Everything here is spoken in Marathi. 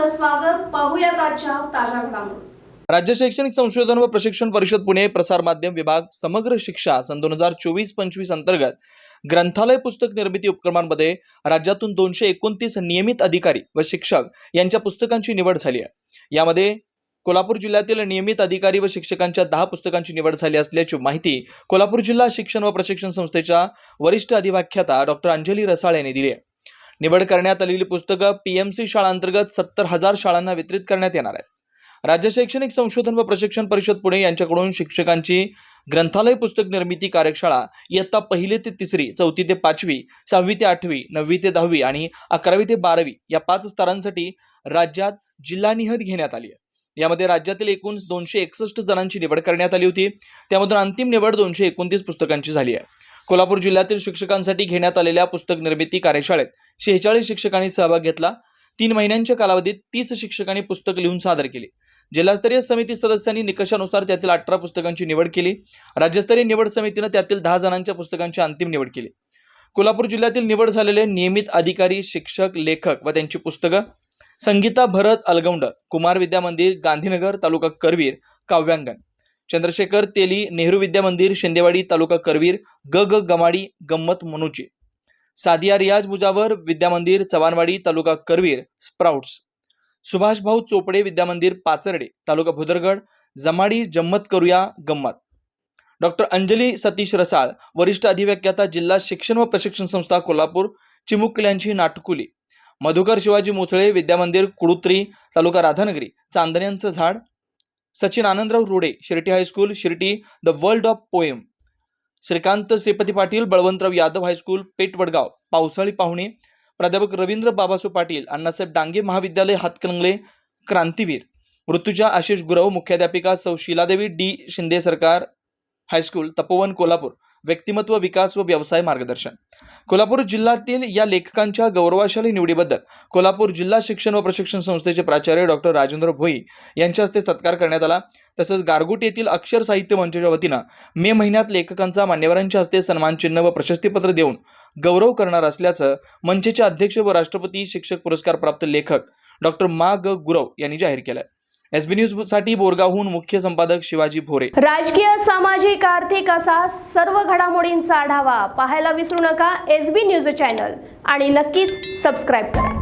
आपलं स्वागत. पाहूयात आजच्या ताज्या घडामोडी. राज्य शैक्षणिक संशोधन व प्रशिक्षण परिषद पुणे प्रसार माध्यम विभाग समग्र शिक्षा सन 2024-25 अंतर्गत ग्रंथालय पुस्तक निर्मिती उपक्रमांमध्ये राज्यातून 229 नियमित अधिकारी व शिक्षक यांच्या पुस्तकांची निवड झाली आहे। यामध्ये कोल्हापूर जिल्ह्यातील नियमित अधिकारी व शिक्षकांच्या 10 पुस्तकांची निवड झाली असल्याची माहिती कोल्हापूर जिल्हा शिक्षण व प्रशिक्षण संस्थेच्या वरिष्ठ अधिव्याख्याता डॉक्टर अंजली रसाळ यांनी दिली आहे। निवड करण्यात आलेली पुस्तकं पीएमसी शाळांतर्गत 70,000 शाळांना वितरित करण्यात येणार आहेत। राज्य शैक्षणिक संशोधन व प्रशिक्षण परिषद पुणे यांच्याकडून शिक्षकांची ग्रंथालय पुस्तक निर्मिती कार्यशाळा इयत्ता 1ली ते 3री, 4थी ते 5वी, 6वी ते 8वी, 9वी ते 10वी आणि 11वी ते 12वी या 5 स्तरांसाठी राज्यात जिल्हानिहाय घेण्यात आली आहे। यामध्ये राज्यातील एकूण 261 जणांची निवड करण्यात आली होती। त्यामधून अंतिम निवड 229 पुस्तकांची झाली आहे। कोल्हापूर जिल्ह्यातील शिक्षकांसाठी घेण्यात आलेल्या पुस्तक निर्मिती कार्यशाळेत 46 शिक्षकांनी सहभाग घेतला। 3 महिन्यांच्या कालावधीत 30 शिक्षकांनी पुस्तक लिहून सादर केली। जिल्हास्तरीय समिती सदस्यांनी निकषानुसार त्यातील 18 पुस्तकांची निवड केली। राज्यस्तरीय निवड समितीने त्यातील 10 जणांच्या पुस्तकांची अंतिम निवड केली। कोल्हापूर जिल्ह्यातील निवड झालेले नियमित अधिकारी, शिक्षक, लेखक व त्यांची पुस्तकं: संगीता भरत अलगौंड, कुमार विद्या मंदिर, गांधीनगर, तालुका करवीर, काव्यांगण; चंद्रशेखर तेली, नेहरू विद्या मंदिर, शिंदेवाडी, तालुका करवीर, गमाडी, गम्मत मनुची; सादिया रियाज मुजावर विद्या मंदिर, चव्हाणवाडी, तालुका करवीर, स्प्राउट्स; सुभाष भाऊ चोपडे विद्या मंदिर, पाचर्डे, तालुका भुदरगड, जमाडी, जम्मत करूया, गम्मत; डॉक्टर अंजली सतीश रसाळ, वरिष्ठ अधिव्याख्याता, जिल्हा शिक्षण व प्रशिक्षण संस्था कोल्हापूर, चिमुकल्यांची नाटकुली; मधुकर शिवाजी मुसळे विद्या मंदिर, कुडुत्री, तालुका राधानगरी, चांदण्यांचं झाड; Sachin Anandrao Rude, Shirti high school, Shirti, the world of poem; Shrikant Shripati Patil, Balwantrao Yadav high school, Peth Vadgaon, पावसाळी पाहुणे; प्राध्यापक रवींद्र बाबासू पाटील, अण्णासाहेब डांगे महाविद्यालय, हातकणंगले, क्रांतीवीर; ऋतुजा आशिष गुरव, मुख्याध्यापिका, सौ शीलादेवी डी शिंदे सरकार हायस्कूल, तपोवन, कोल्हापूर, व्यक्तिमत्व विकास व व्यवसाय मार्गदर्शन. कोल्हापूर जिल्ह्यातील या लेखकांच्या गौरवशाली निवडीबद्दल कोल्हापूर जिल्हा शिक्षण व प्रशिक्षण संस्थेचे प्राचार्य डॉक्टर राजेंद्र भोई यांच्या हस्ते सत्कार करण्यात आला। तसंच गारगोटी येथील अक्षर साहित्य मंचाच्या वतीनं मे महिन्यात लेखकांचा मान्यवरांच्या हस्ते सन्मान चिन्ह व प्रशस्तीपत्र देऊन गौरव करणार असल्याचं मंचचे अध्यक्ष व राष्ट्रपती शिक्षक पुरस्कार प्राप्त लेखक डॉक्टर गुरव यांनी जाहीर केलं। एसबी न्यूज साठी बोरगावहून मुख्य संपादक शिवाजी भोरे। राजकीय, सामाजिक, आर्थिक असा सर्व घडामोडींचा आढावा पाहायला विसरू नका एसबी न्यूज चॅनल आणि नक्कीच सबस्क्राइब करा।